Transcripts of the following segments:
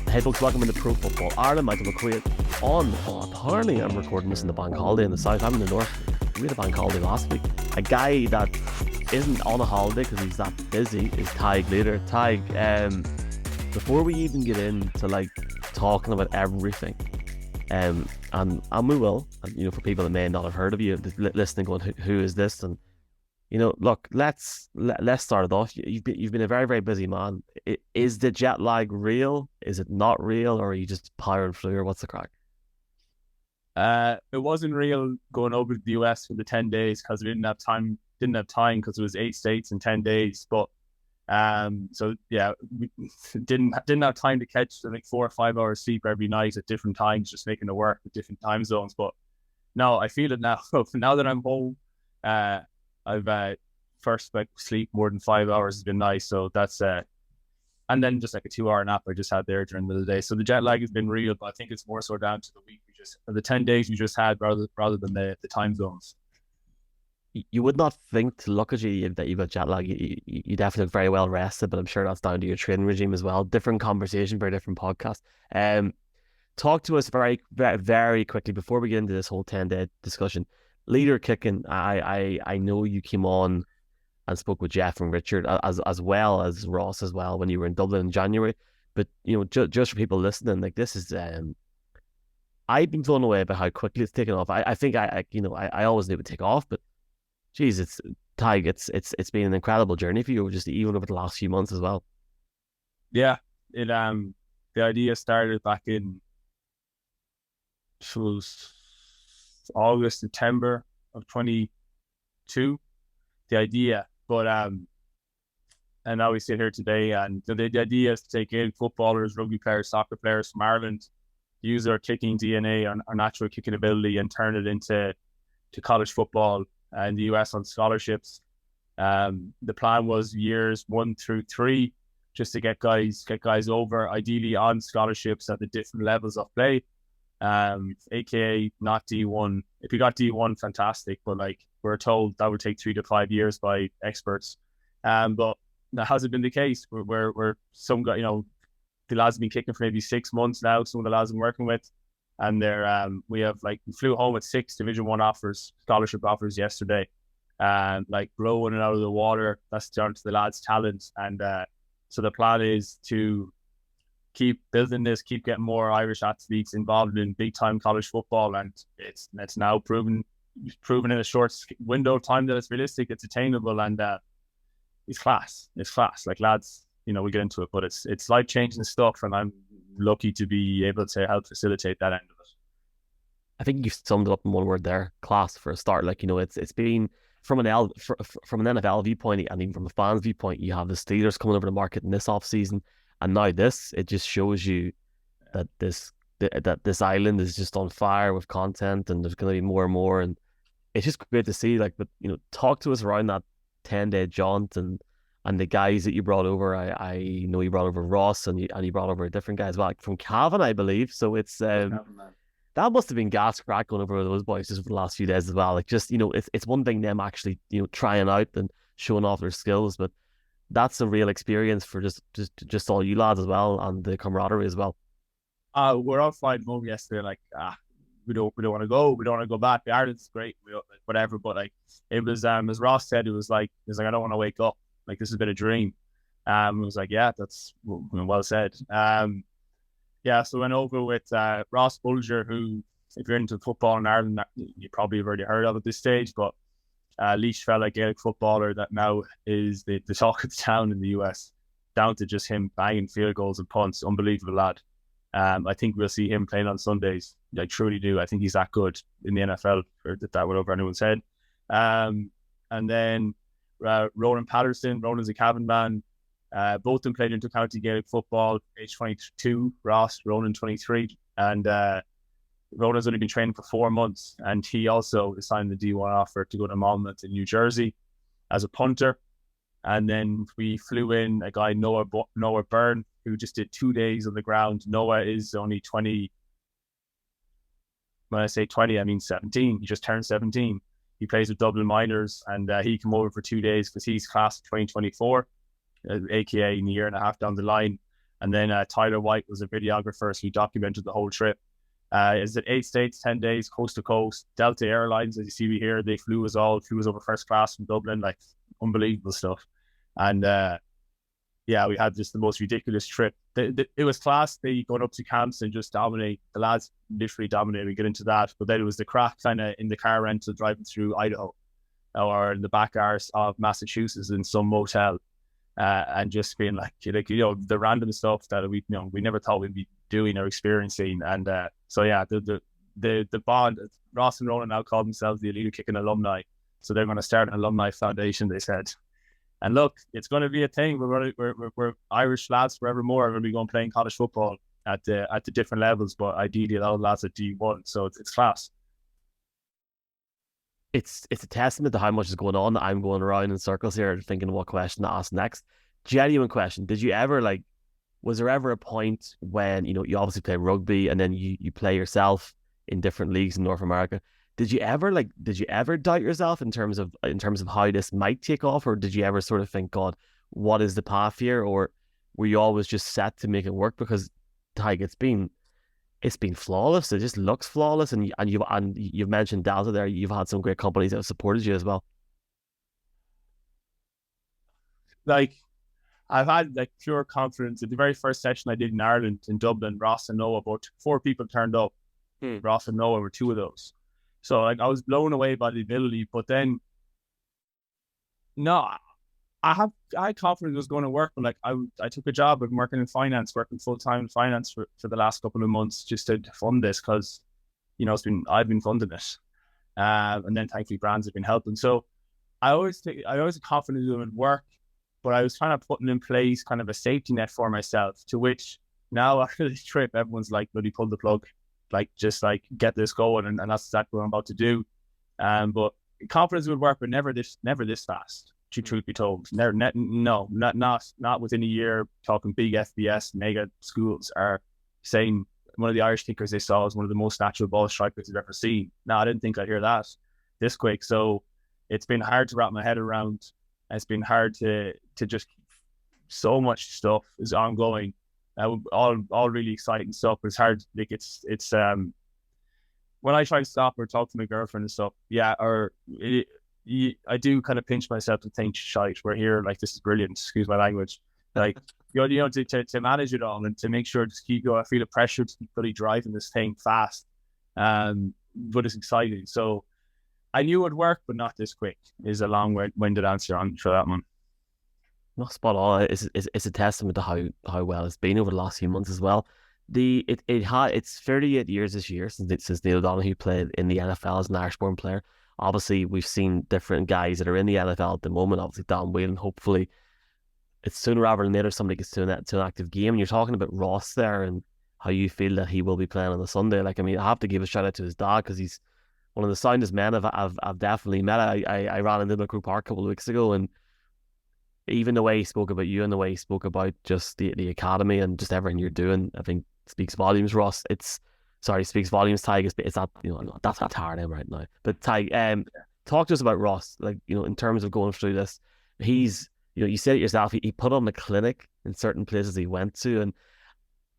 Hey folks, welcome into Pro Football Ireland. Michael McQuaid on. Apparently I'm recording this in the bank holiday in the south. I'm in the north. We had a bank holiday last week. A guy that isn't on a holiday because he's that busy is Tadhg Leader. Tadhg, before we even get into like talking about everything, and we will, and for people that may not have heard of you, listening, going, who is this? And look, let's start it off. You've been a very, very busy man. Is the jet lag real? Is it not real, or are you just powering through, or what's the crack? It wasn't real going over to the US for the 10 days because we didn't have time because it was 8 states in 10 days. But so yeah, we didn't have time to catch like 4 or 5 hours sleep every night at different times, just making it work with different time zones. But no, I feel it now. Now that I'm home, I've first sleep more than 5 hours has been nice. So that's and then just like a 2-hour nap I just had there during the day. So the jet lag has been real, but I think it's more so down to the 10 days we just had rather than the time zones. You would not think to look at you that you've got jet lag. You definitely look very well rested, but I'm sure that's down to your training regime as well. Different conversation, very different podcast. Talk to us very, very, very quickly before we get into this whole 10-day discussion. Leader kicking. I know you came on and spoke with Jeff and Richard as well as Ross as well when you were in Dublin in January. But just for people listening, like this is I've been blown away by how quickly it's taken off. I think I always knew it would take off, but geez, Tadhg, it's been an incredible journey for you, just even over the last few months as well. Yeah, it the idea started back in August, September of 22. The idea, but and now we sit here today, and the idea is to take in footballers, rugby players, soccer players from Ireland, use our kicking DNA, our natural kicking ability, and turn it into college football in the US on scholarships. The plan was years 1 through 3, just to get guys over, ideally on scholarships at the different levels of play. AKA not D1. If you got D1, fantastic, but like we're told that would take 3 to 5 years by experts. But that hasn't been the case. We're some guy, the lads have been kicking for maybe 6 months now. Some of the lads I'm working with, and we flew home with 6 Division 1 offers, scholarship offers yesterday, and like blowing it out of the water. That's down to the lads' talent, and so the plan is to keep building this, keep getting more Irish athletes involved in big time college football, and it's now proven in a short window of time that it's realistic, it's attainable, and it's class. Like lads, we get into it, but it's life changing stuff, and I'm lucky to be able to help facilitate that end of it. I think you summed it up in one word there: class, for a start. Like it's been from an NFL viewpoint, and even from a fan's viewpoint, you have the Steelers coming over the market in this off season. And now it just shows you that this island is just on fire with content, and there's going to be more and more, and it's just great to see. Like, but talk to us around that 10-day jaunt and the guys that you brought over. I know you brought over Ross, and you brought over a different guy as well, like from Cavan, I believe. So it's that must have been gas crack going over those boys just for the last few days as well. Like just it's one thing them actually trying out and showing off their skills, but that's a real experience for just all you lads as well, and the camaraderie as well. We're all flying home yesterday. Like, we don't want to go. We don't want to go back. Ireland's great, whatever. But like, it was as Ross said, it was like I don't want to wake up. Like, this has been a dream. It was like, yeah, that's well said. Yeah. So I went over with Ross Bulger, who, if you're into football in Ireland, you probably have already heard of at this stage, but Laois fella, Gaelic footballer that now is the talk of the town in the US, down to just him banging field goals and punts. Unbelievable lad. I think we'll see him playing on Sundays. I truly do. I think he's that good in the NFL, or that went over anyone's head. And then Ronan Patterson. Ronan's a Cavan man. Both of them played into county Gaelic football, age 22. Ronan 23. And Ronan's only been training for 4 months, and he also signed the D1 offer to go to Monmouth in New Jersey as a punter. And then we flew in a guy, Noah Byrne, who just did 2 days on the ground. Noah is only 20. When I say 20, I mean 17. He just turned 17. He plays with Dublin Miners, and he came over for 2 days because he's class of 2024, aka in a year and a half down the line. And then Tyler White was a videographer, so he documented the whole trip. Is it 8 states, 10 days, coast to coast. Delta Airlines, as you see here, they flew us over first class from Dublin, like unbelievable stuff. And yeah, we had just the most ridiculous trip. It was class. They going up to camps and just dominate. The lads literally dominate. We get into that. But then it was the crack kind of in the car rental driving through Idaho or in the back arse of Massachusetts in some motel. And just being like, the random stuff that we never thought we'd be doing or experiencing. And so yeah, the bond, Ross and Ronan now call themselves the Leader Kicking alumni. So they're going to start an alumni foundation, they said. And look, it's going to be a thing. We're Irish lads forevermore. We're going to be going playing college football at the different levels, but ideally a lot of lads at D1. So it's class. It's a testament to how much is going on that I'm going around in circles here thinking what question to ask next. Genuine question. Did you ever was there ever a point when, you obviously play rugby and then you play yourself in different leagues in North America? Did you ever doubt yourself in terms of how this might take off, or did you ever sort of think, God, what is the path here? Or were you always just set to make it work? Because Tadhg, it's been flawless. It just looks flawless, and you've mentioned Delta there. You've had some great companies that have supported you as well. Like, I've had pure confidence. At the very first session I did in Ireland, in Dublin, Ross and Noah, about 4 people turned up. Ross and Noah were 2 of those. So I was blown away by the ability. But then, no, I had confidence it was going to work. But I took a job. I've been working in finance, working full time in finance for the last couple of months just to fund this, because I've been funding it, and then thankfully brands have been helping. So I always had confidence it would work, but I was kind of putting in place kind of a safety net for myself. To which now after this trip, everyone's like, "Bloody pull the plug, just get this going," and that's exactly what I'm about to do. But confidence would work, but never this fast. Truth be told, not within a year. Talking big FBS mega schools are saying one of the Irish kickers they saw was one of the most natural ball strikers they've ever seen. Now, I didn't think I'd hear that this quick, so it's been hard to wrap my head around. It's been hard to just, so much stuff is ongoing, all really exciting stuff. But it's hard. It's when I try to stop or talk to my girlfriend and stuff, I do kind of pinch myself and think, shite, we're here, this is brilliant, excuse my language. To manage it all and to make sure to keep going, I feel the pressure to keep really driving this thing fast. But it's exciting. So I knew it would work, but not this quick, is a long-winded answer for that one. Not spot on. It's a testament to how well it's been over the last few months as well. It's 38 years this year since Neil O'Donoghue played in the NFL as an Irish-born player. Obviously, we've seen different guys that are in the NFL at the moment. Obviously, Dan Whelan. Hopefully, it's sooner rather than later somebody gets to an active game. And you're talking about Ross there and how you feel that he will be playing on the Sunday. I have to give a shout out to his dad, because he's one of the soundest men I've definitely met. I ran into Limerick Park a couple of weeks ago, and even the way he spoke about you and the way he spoke about just the academy and just everything you're doing, I think speaks volumes, Ross. Speaks volumes, Tadhg. It's that, that's not hard right now. But Tadhg, talk to us about Ross, in terms of going through this. He's, you said it yourself, he put on a clinic in certain places he went to, and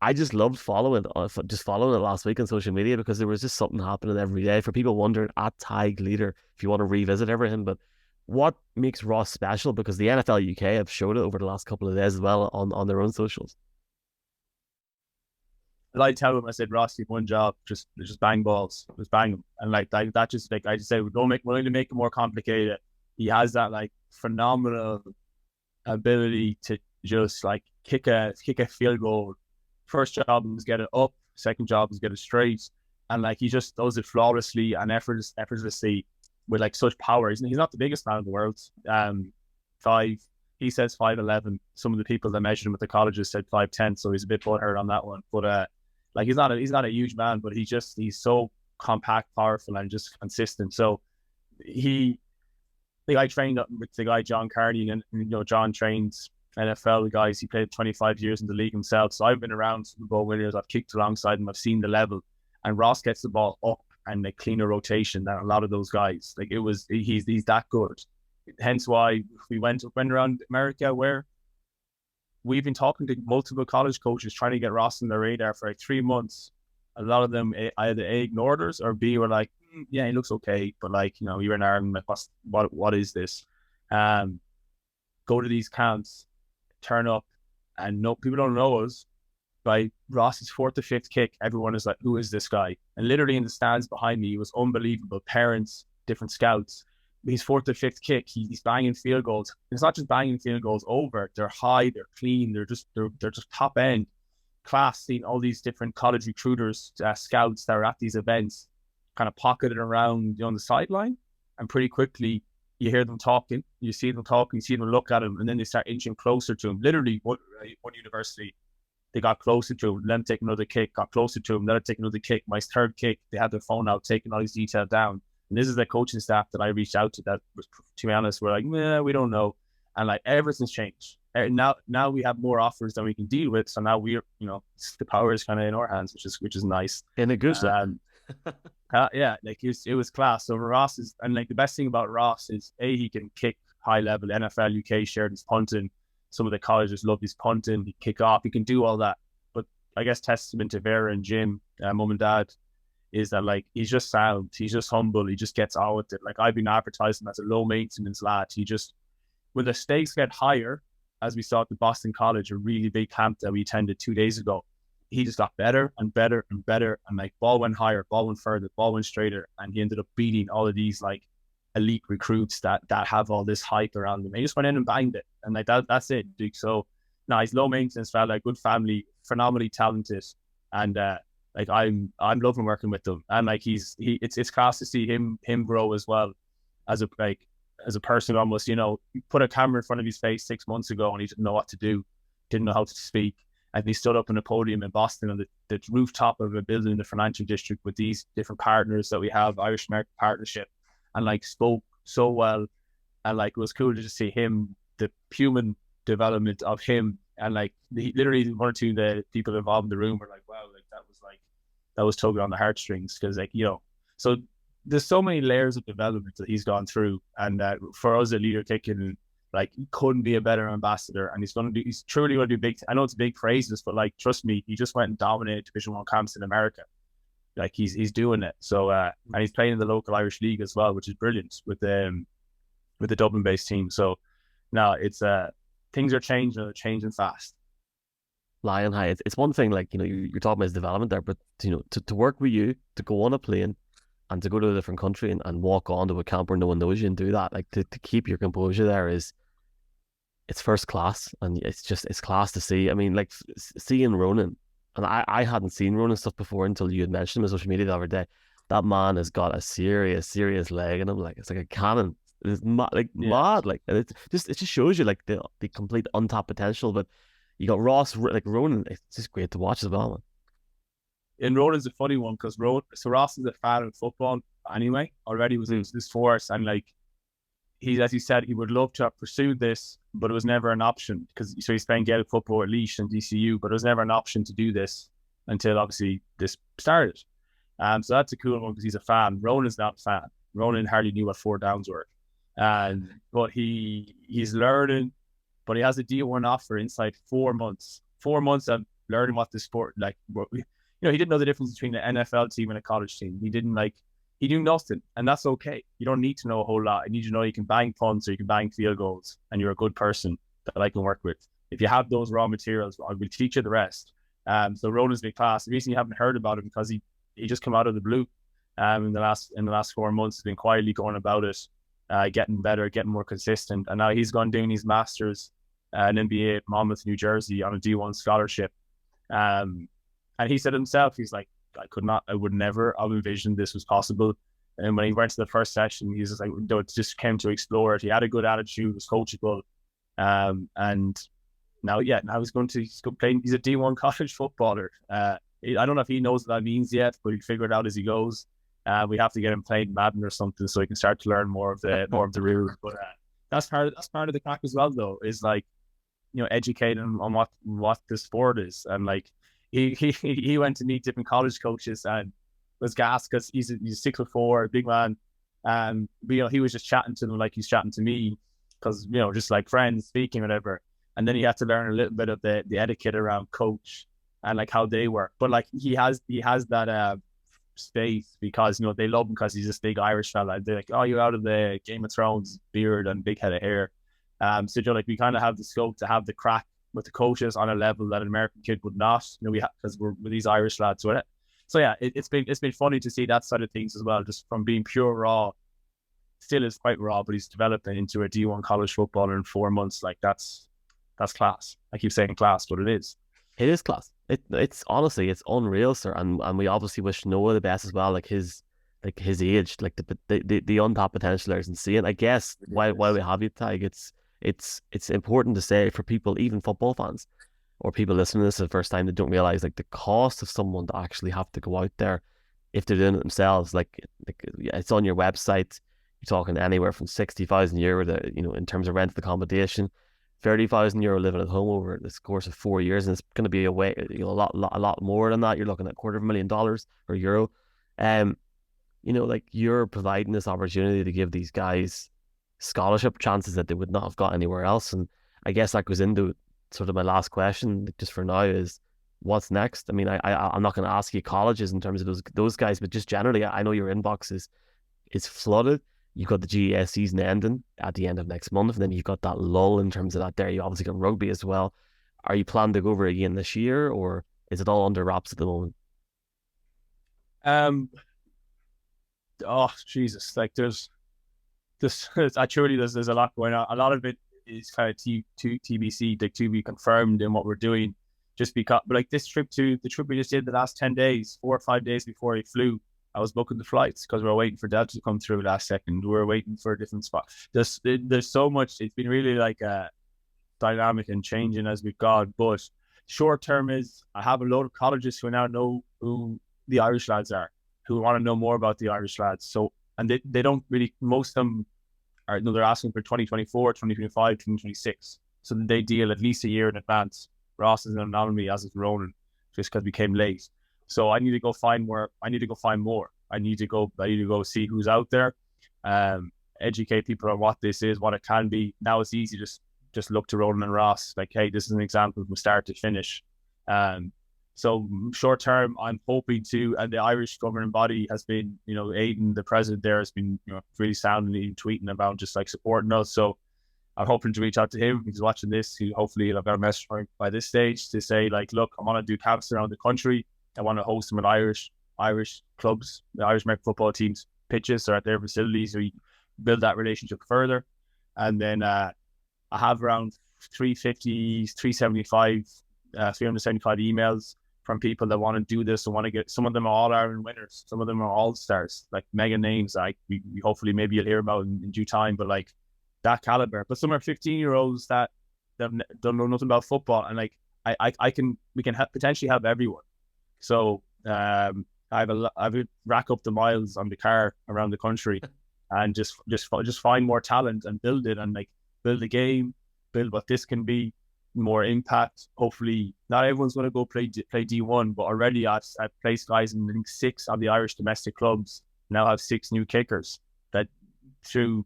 I just loved following it last week on social media, because there was just something happening every day. For people wondering, at Tadhg Leader, if you want to revisit everything. But what makes Ross special? Because the NFL UK have showed it over the last couple of days as well on their own socials. I tell him, I said, Ross, you've one job, just bang balls, just bang them. And that just I just say, we're willing to make it more complicated. He has that phenomenal ability to just kick a field goal. First job is get it up, second job is get it straight, and he just does it flawlessly and effortlessly with such power. He's not the biggest man in the world. He says 5'11". Some of the people that measured him at the colleges said 5'10", so he's a bit butthurt on that one. But he's not a huge man, but he's so compact, powerful, and just consistent. So I trained up with the guy John Carney, and John trains NFL guys. He played 25 years in the league himself, so I've been around Super Bowl winners. I've kicked alongside him. I've seen the level, and Ross gets the ball up and a cleaner rotation than a lot of those guys. He's that good. Hence why we went around America, where we've been talking to multiple college coaches trying to get Ross on their radar for like 3 months. A lot of them either A, ignored us, or B, were like, yeah, he looks okay, but like, you know, you're in Ireland, like, what is this? Go to these camps, turn up, and no, people don't know us. By Ross's fourth or fifth kick, everyone is like, who is this guy? And literally in the stands behind me, he was unbelievable. Parents, different scouts. His fourth or fifth kick, he's banging field goals. It's not just banging field goals over. They're high, they're clean, they're just top end class. Seeing all these different college recruiters, scouts that are at these events, kind of pocketed around, you know, on the sideline, and pretty quickly you hear them talking, you see them talking, you see them look at him, and then they start inching closer to him. Literally, one university, they got closer to him, let him take another kick, got closer to him, let him take another kick. My third kick, they had their phone out, taking all these details down. And this is the coaching staff that I reached out to that, to be honest, we're like, we don't know. And like, everything's changed. Now we have more offers than we can deal with. So now we're, you know, the power is kind of in our hands, which is nice. In a good yeah, like it was class. So Ross is, and like the best thing about Ross is he can kick high level. NFL UK shared his punting. Some of the colleges love his punting. He kick off. He can do all that. But I guess testament to Vera and Jim, mum and dad, is that like he's just sound. He's just humble. He just gets on with it. Like I've been advertising as a low maintenance lad. He just, when the stakes get higher, as we saw at the Boston College, a really big camp that we attended 2 days ago, he just got better and better and better. And like ball went higher, ball went further, ball went straighter. And he ended up beating all of these like elite recruits that have all this hype around them. He just went in and banged it. And like that's it, Duke. So no, he's low maintenance fella, good family, phenomenally talented. And like I'm loving working with them. And like it's class to see him grow as well as a person. Almost, you know, you put a camera in front of his face 6 months ago and he didn't know what to do, didn't know how to speak. And he stood up on a podium in Boston on the rooftop of a building in the financial district with these different partners that we have, Irish American Partnership, and like spoke so well. And like it was cool to just see him, the human development of him. And like literally one or two of the people involved in the room were like, wow, that was tugging on the heartstrings. Because like, you know, so there's so many layers of development that he's gone through. And for us, a leader kicking, like, he couldn't be a better ambassador, and he's truly going to do big. I know it's big phrases, but like, trust me, he just went and dominated Division 1 camps in America. Like he's doing it. So and he's playing in the local Irish league as well, which is brilliant with the Dublin-based team. So now it's things are changing, and they're changing fast. Lion high. It's one thing, like, you know, you're talking about his development there, but you know, to work with you, to go on a plane and to go to a different country and walk onto a camp where no one knows you and do that, like to keep your composure there it's first class, and it's class to see. I mean, like seeing Ronan, and I hadn't seen Ronan stuff before until you had mentioned him on social media the other day. That man has got a serious leg in him. Like it's like a cannon. It's mad, like, and it just shows you like the complete untapped potential. But you got Ross, like Ronan. It's just great to watch as well, man. And Ronan's a funny one because Ross is a fan of football anyway. Already was in this force, and like as he said, he would love to have pursued this, but it was never an option because he's playing Gaelic football at Laois and DCU, but it was never an option to do this until obviously this started. So that's a cool one because he's a fan. Ronan's not a fan. Ronan hardly knew what 4 downs were, but he's learning. But he has a D1 offer inside 4 months. 4 months of learning what the sport like. You know, he didn't know the difference between an NFL team and a college team. He knew nothing, and that's okay. You don't need to know a whole lot. You need to know you can bang punts or you can bang field goals, and you're a good person that I can work with. If you have those raw materials, I will teach you the rest. So Ronan's big class. The reason you haven't heard about him because he just come out of the blue. In the last 4 months, he's been quietly going about it, getting better, getting more consistent, and now he's gone doing his masters in NBA at Monmouth, New Jersey, on a D1 scholarship. And he said himself, he's like, I would never have envisioned this was possible. And when he went to the first session, he's just like, just came to explore it. He had a good attitude, was coachable. And now he's playing. He's a D1 college footballer. I don't know if he knows what that means yet, but he'll figure it out as he goes. We have to get him playing Madden or something so he can start to learn more of the rules. But that's part of the crack as well, though, is like, you know, educating him on what the sport is. And like, he went to meet different college coaches and was gassed because he's 6'4", big man. But, you know, he was just chatting to them like he's chatting to me because, you know, just like friends speaking, whatever. and then you have to learn a little bit of the etiquette around coach and like how they work. But like he has that space because they love him because he's this big Irish fella. They're like, oh, you're out of the Game of Thrones beard and big head of hair. So like we kind of have the scope to have the crack with the coaches on a level that an American kid would not. We have because we're with these Irish lads with it. So yeah, it's been funny to see that side of things as well, just from being pure raw. Still is quite raw, but he's developing into a D1 college footballer in 4 months. Like that's class. I keep saying class, but it is. It is class. It's honestly, it's unreal, sir. And we obviously wish Noah the best as well. Like his age, like the untapped potential there is insane. I guess while we have you, Tadhg, it's important to say for people, even football fans or people listening to this for the first time, that don't realize like the cost of someone to actually have to go out there if they're doing it themselves. Like it's on your website. You're talking anywhere from 60,000 euro to, in terms of rent of the accommodation, 30,000 euro living at home over this course of 4 years, and it's going to be a lot more than that. You're looking at $250,000 or euro. Like you're providing this opportunity to give these guys scholarship chances that they would not have got anywhere else. And I guess that goes into sort of my last question, just for now, is what's next? I mean, I'm not going to ask you colleges in terms of those guys, but just generally, I know your inbox is flooded. You've got the GES season ending at the end of next month, and then you've got that lull in terms of that there. You obviously got rugby as well. Are you planning to go over again this year, or is it all under wraps at the moment? Oh Jesus, like there's actually there's a lot going on. A lot of it is kind of TBC, like to be confirmed in what we're doing. Just because, but like the trip we just did the last 10 days, 4 or 5 days before he flew, I was booking the flights because we were waiting for Dad to come through last second. We were waiting for a different spot. There's so much. It's been really like dynamic and changing as we've gone. But short term is I have a load of colleges who now know who the Irish lads are, who want to know more about the Irish lads. So, and they don't really, most of them are, they're asking for 2024, 2025, 2026. So they deal at least a year in advance. Ross is an anomaly, as is Ronan, just because we came late. So I need to go find more. I need to go see who's out there, educate people on what this is, what it can be. Now it's easy to just look to Ronan and Ross, like, hey, this is an example from start to finish. So short term, I'm hoping to, and the Irish governing body has been, Aidan, the president there, has been, really soundly tweeting about just like supporting us. So I'm hoping to reach out to him if he's watching this. Hopefully he'll have got a message for him by this stage to say, like, look, I want to do camps around the country. I want to host them at Irish clubs, the Irish American football teams' pitches or at their facilities, so you build that relationship further. And then I have around 375 emails from people that want to do this and want to get. Some of them are all-Ireland winners, some of them are all-stars, like mega names. We hopefully maybe you'll hear about in due time, but like that caliber. But some are 15-year-olds that don't know nothing about football, and like we can potentially have everyone. So I would rack up the miles on the car around the country and just find more talent and build it, and like build a game, build what this can be, more impact. Hopefully not everyone's going to go play D1, but already I've placed guys in, I think, 6 of the Irish domestic clubs. Now have 6 new kickers that through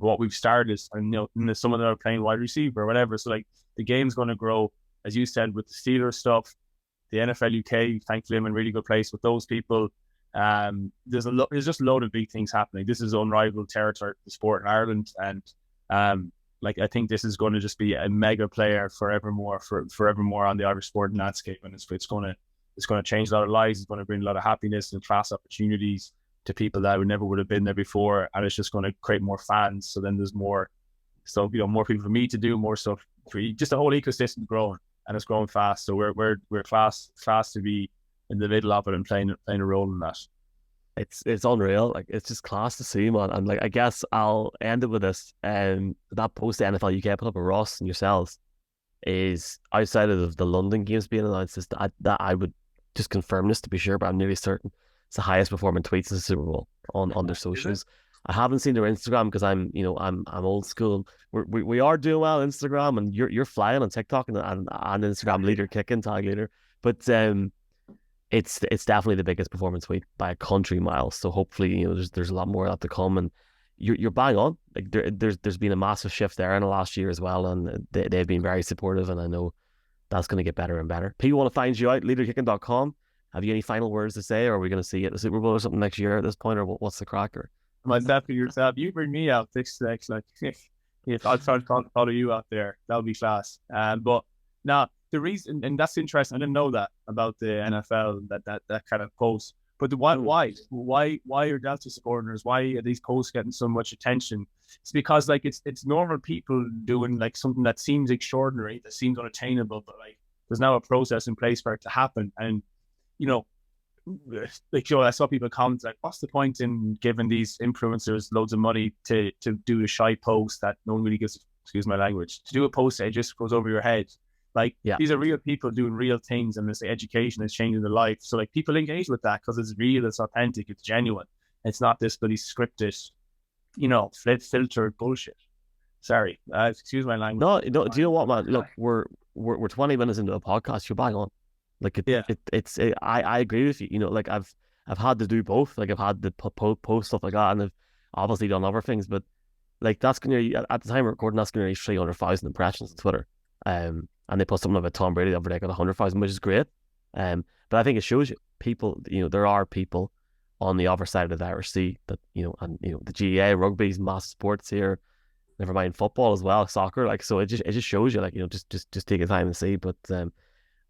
what we've started, and some of them are playing wide receiver or whatever. So like the game's going to grow, as you said, with the Steelers stuff. The NFL UK, thankfully, I'm in a really good place with those people. There's just a load of big things happening. This is unrivaled territory for the sport in Ireland, and I think this is going to just be a mega player forevermore on the Irish sporting landscape, and it's going to change a lot of lives. It's going to bring a lot of happiness and class opportunities to people that never would have been there before, and it's just going to create more fans. So then there's more people for me to do, more stuff for you. Just the whole ecosystem growing. And it's growing fast, so we're class to be in the middle of it and playing a role in that. It's unreal. Like it's just class to see, man. And like I guess I'll end it with this. That post the NFL UK put up with Ross and yourselves is outside of the London games being announced. Is that I would just confirm this to be sure, but I'm nearly certain it's the highest performing tweets in the Super Bowl on their socials. I haven't seen their Instagram because I'm old school. We are doing well on Instagram, and you're flying on TikTok and Instagram leader kicking Tadhg Leader. But it's definitely the biggest performance tweet by a country mile. So hopefully there's a lot more of that to come. And you're bang on. Like there's been a massive shift there in the last year as well, and they've been very supportive, and I know that's going to get better and better. People want to find you out, leaderkicking.com. Have you any final words to say, or are we going to see you at the Super Bowl or something next year at this point, or what's the cracker? Myself and yourself, you bring me out this next, like, if I'll try to follow you out there, that'll be class. But now the reason, and that's interesting, I didn't know that about the NFL, that kind of post. But why are Delta supporters? Why are these posts getting so much attention? It's because like it's normal people doing like something that seems extraordinary, that seems unattainable, but like there's now a process in place for it to happen. And like I saw people comment like, "What's the point in giving these influencers loads of money to do a shy post that no one really gives? Excuse my language. To do a post that just goes over your head." Like, these are real people doing real things, and this education is changing their life. So like people engage with that because it's real, it's authentic, it's genuine. It's not this bloody scripted, filtered bullshit. Sorry, excuse my language. No. Do you know what, man? Look, we're 20 minutes into a podcast. You're bang on. Like I agree with you. Like I've had to do both. Like I've had to post stuff like that, and I've obviously done other things. But like that's gonna, at the time of recording, that's gonna reach 300,000 impressions on Twitter. And they put something about Tom Brady the other day, got 100,000, which is great. But I think it shows you people, there are people on the other side of the Irish Sea that, the GAA, rugby's mass sports here, never mind football as well, soccer. Like, so it just shows you, like, just take your time and see. But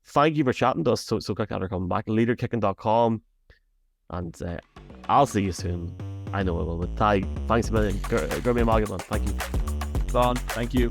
thank you for chatting to us so quick after coming back. Leaderkicking.com. And I'll see you soon. I know I will. But Tadhg, thanks a million. Go be a man. Thank you. Don, thank you.